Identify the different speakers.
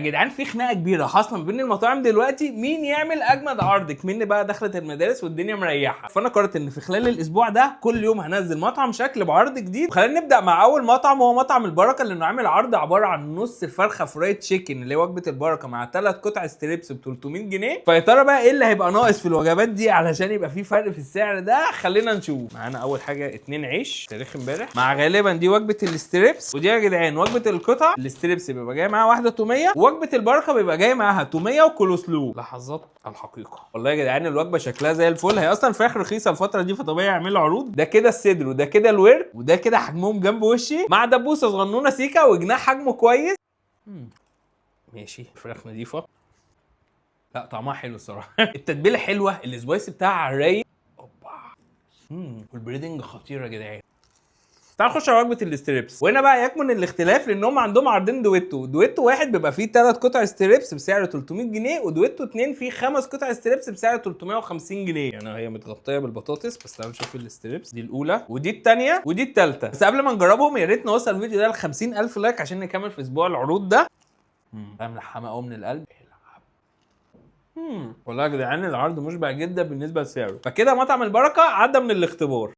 Speaker 1: يا جدعان في خناقه كبيره حاصله ما بين المطاعم دلوقتي، مين يعمل اجمد عرض، مين بقى دخلت المدارس والدنيا مريحه. فانا قررت ان في خلال الاسبوع ده كل يوم هنزل مطعم شكل بعرض جديد. خلينا نبدا مع اول مطعم وهو مطعم البركه، اللي انه عامل عرض عباره عن نص فرخه فرايد تشيكن اللي هي وجبه البركه مع 3 قطع ستريبس ب 300 جنيه. فيا ترى بقى ايه اللي هيبقى ناقص في الوجبات دي علشان يبقى في فرق في السعر ده؟ خلينا نشوف. معانا اول حاجه 2 عيش تاريخ امبارح، مع غالبا دي وجبه الستريبس. ودي يا جدعان وجبه القطع. الستريبس بيبقى جاي معاها واحده توميه، ووجبه البركه بيبقى جاي معاها توميه وكولوسلو. لحظات الحقيقه والله يا جدعان الوجبه شكلها زي الفل. هي اصلا فراخ رخيصه الفتره دي فطبيعي يعملوا عروض. ده كده الصدر وده كده الورك وده كده حجمهم جنب وشي، مع دبوسه صغنونه سيكا وجناح حجمه كويس. ماشي. فراخ نظيفه، لا طعمها حلو الصراحه. التتبيله حلوه، السبايسي بتاعها رايق. اوبا. والبريدنج خطيره يا جدعان. تعال نخش على وجبه الستريبس، وهنا بقى يكمن الاختلاف لانهم عندهم عرضين دويتو. دويتو واحد بيبقى فيه 3 قطع ستريبس بسعر 300 جنيه، ودويتو 2 فيه 5 قطع ستريبس بسعر 350 جنيه. يعني هي متغطيه بالبطاطس. بس تعالوا نشوف الستريبس. دي الاولى ودي الثانيه ودي الثالثه. بس قبل ما نجربهم يا ريت نوصل الفيديو ده ل 50,000 لايك عشان نكمل في اسبوع العروض ده. ملحمه قوي من القلب. والله يا جدعان العرض مشبع جدا بالنسبه لسعره. فكده مطعم البركه عدى من الاختبار.